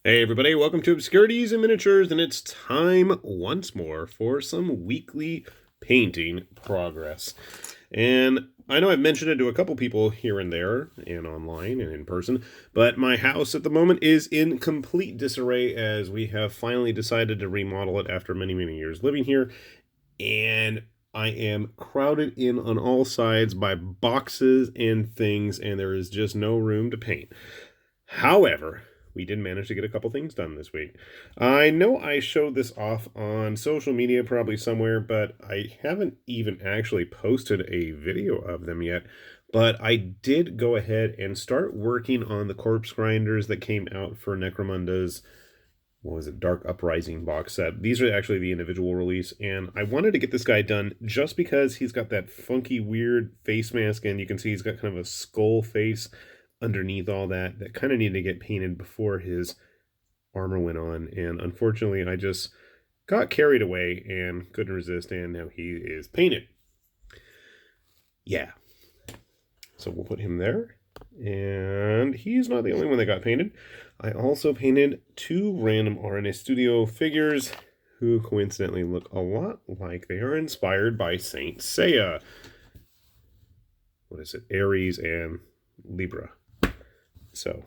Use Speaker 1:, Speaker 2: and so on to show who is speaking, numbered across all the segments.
Speaker 1: Hey everybody, welcome to Obscurities and Miniatures, and it's time once more for some weekly painting progress. And I know I've mentioned it to a couple people here and there, and online and in person, but my house at the moment is in complete disarray as we have finally decided to remodel it after many, many years living here. And I am crowded in on all sides by boxes and things, and there is just no room to paint. However, we did manage to get a couple things done this week. I know I showed this off on social media probably somewhere, but I haven't even actually posted a video of them yet. But I did go ahead and start working on the corpse grinders that came out for Necromunda's, what was it, Dark Uprising box set. These are actually the individual release, and I wanted to get this guy done just because he's got that funky, weird face mask, and you can see he's got kind of a skull face underneath all that kind of needed to get painted before his armor went on, and unfortunately I just got carried away and couldn't resist, and now he is painted. Yeah, so we'll put him there, and he's not the only one that got painted. I also painted two random RN Estudio figures who coincidentally look a lot like they are inspired by Saint Seiya. What is it? Aries and Libra. So,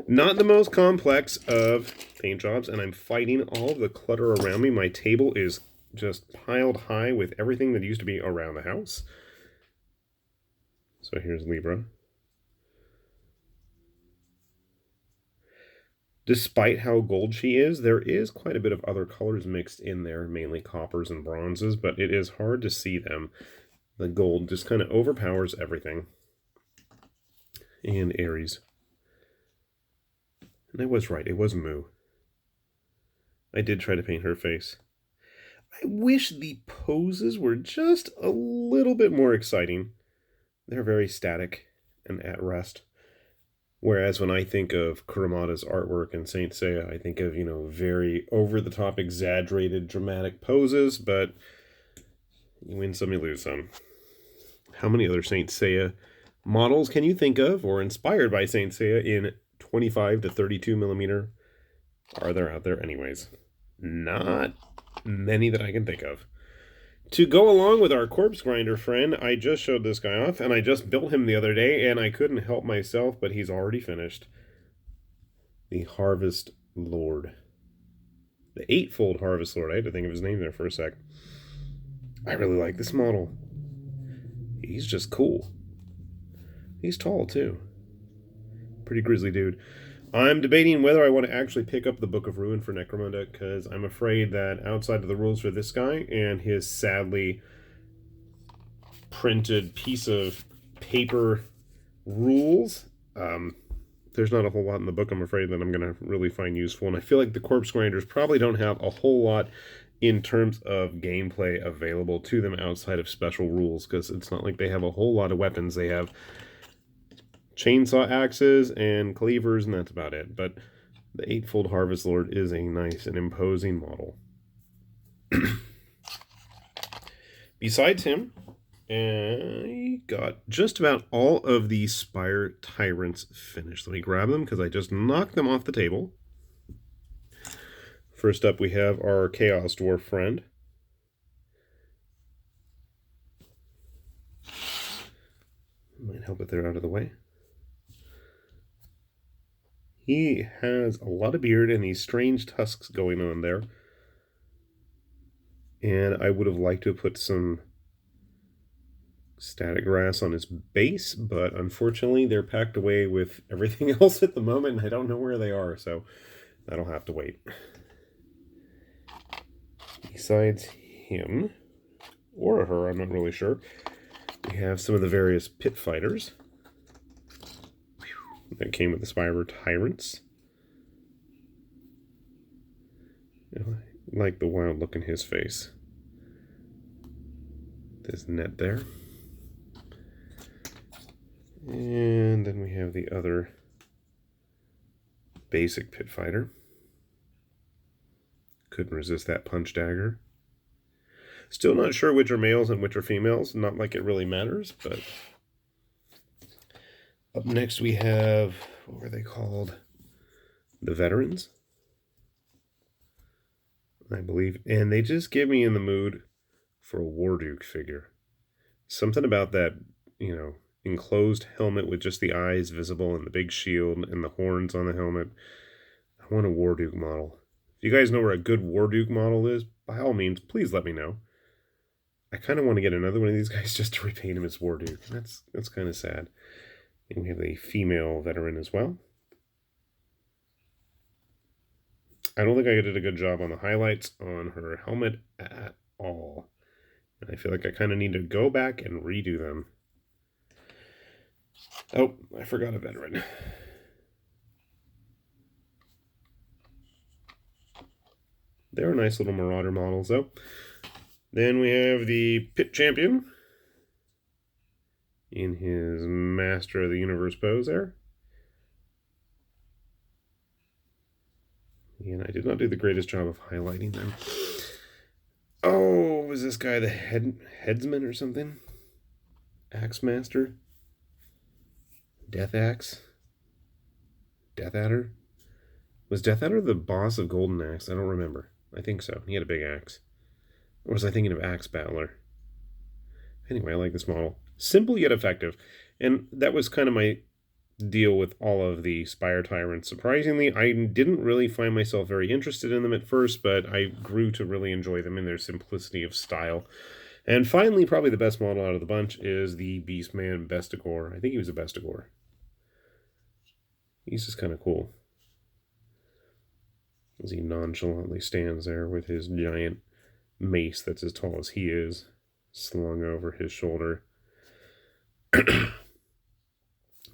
Speaker 1: not the most complex of paint jobs, and I'm fighting all of the clutter around me. My table is just piled high with everything that used to be around the house. So here's Libra. Despite how gold she is, there is quite a bit of other colors mixed in there, mainly coppers and bronzes, but it is hard to see them. The gold just kind of overpowers everything. And Aries. And I was right, it was Moo. I did try to paint her face. I wish the poses were just a little bit more exciting. They're very static and at rest. Whereas when I think of Kuramada's artwork and Saint Seiya, I think of, very over-the-top, exaggerated, dramatic poses, but you win some, you lose some. How many other Saint Seiya models can you think of, or inspired by Saint Seiya in 25 to 32 millimeter are there out there anyways? Not many that I can think of. To go along with our corpse grinder friend, I just showed this guy off, and I just built him the other day, and I couldn't help myself, but he's already finished. The Harvest Lord. The Eightfold Harvest Lord. I had to think of his name there for a sec. I really like this model. He's just cool. He's tall, too. Pretty grizzly dude. I'm debating whether I want to actually pick up the Book of Ruin for Necromunda, because I'm afraid that outside of the rules for this guy and his sadly printed piece of paper rules, there's not a whole lot in the book, I'm afraid, that I'm going to really find useful. And I feel like the corpse grinders probably don't have a whole lot in terms of gameplay available to them outside of special rules, because it's not like they have a whole lot of weapons. They have chainsaw axes and cleavers, and that's about it. But the Eightfold Harvest Lord is a nice and imposing model. Besides him, I got just about all of the Spire Tyrants finished. Let me grab them because I just knocked them off the table. First up, we have our Chaos Dwarf friend. Might help if they're out of the way. He has a lot of beard and these strange tusks going on there. And I would have liked to have put some static grass on his base, but unfortunately they're packed away with everything else at the moment, and I don't know where they are, so that'll have to wait. Besides him, or her, I'm not really sure, we have some of the various pit fighters that came with the Spire Tyrants. I like the wild look in his face. This net there. And then we have the other basic pit fighter. Couldn't resist that punch dagger. Still not sure which are males and which are females. Not like it really matters, but up next we have, what were they called? the veterans, I believe. And they just get me in the mood for a Warduke figure. Something about that, you know, enclosed helmet with just the eyes visible and the big shield and the horns on the helmet. I want a Warduke model. If you guys know where a good Warduke model is, by all means, please let me know. I kind of want to get another one of these guys just to repaint him as Warduke. That's kind of sad. And we have a female veteran as well. I don't think I did a good job on the highlights on her helmet at all. And I feel like I kind of need to go back and redo them. Oh, I forgot a veteran. They're nice little Marauder models, though. Then we have the Pit Champion in his Master of the Universe pose there. And I did not do the greatest job of highlighting them. Oh, was this guy the headsman or something? Axe Master? Death Axe? Death Adder? Was Death Adder the boss of Golden Axe? I don't remember. I think so. He had a big axe. Or was I thinking of Axe Battler? Anyway, I like this model. Simple yet effective. And that was kind of my deal with all of the Spire Tyrants. Surprisingly, I didn't really find myself very interested in them at first, but I grew to really enjoy them in their simplicity of style. And finally, probably the best model out of the bunch is the Beastman Bestigor. I think he was a Bestigor. He's just kind of cool. As he nonchalantly stands there with his giant mace that's as tall as he is, slung over his shoulder.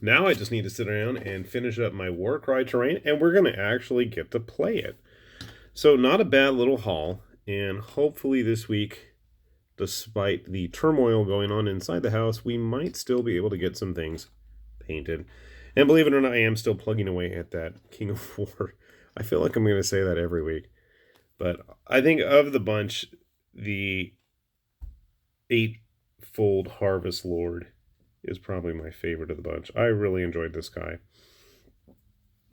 Speaker 1: Now I just need to sit around and finish up my Warcry terrain, and we're going to actually get to play it. So not a bad little haul, and hopefully this week, despite the turmoil going on inside the house, we might still be able to get some things painted. And believe it or not, I am still plugging away at that King of War. I feel like I'm going to say that every week. But I think of the bunch, the Eightfold Harvest Lord is probably my favorite of the bunch. I really enjoyed this guy.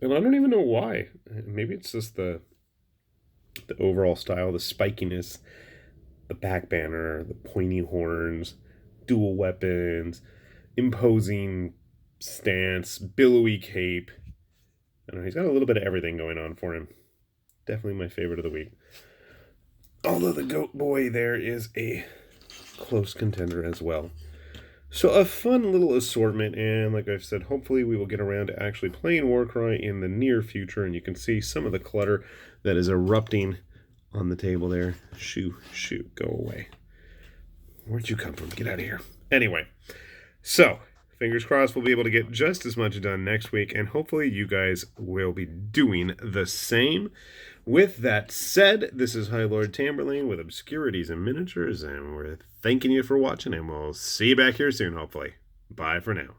Speaker 1: And I don't even know why. Maybe it's just the overall style, the spikiness, the back banner, the pointy horns, dual weapons, imposing stance, billowy cape. I don't know, he's got a little bit of everything going on for him. Definitely my favorite of the week. Although the Goat Boy there is a close contender as well. So a fun little assortment, and like I've said, hopefully we will get around to actually playing Warcry in the near future, and you can see some of the clutter that is erupting on the table there. Shoo, go away. Where'd you come from? Get out of here. Anyway, so fingers crossed we'll be able to get just as much done next week, and hopefully you guys will be doing the same. With that said, this is High Lord Tamberlane with Obscurities and Miniatures, and we're thanking you for watching, and we'll see you back here soon, hopefully. Bye for now.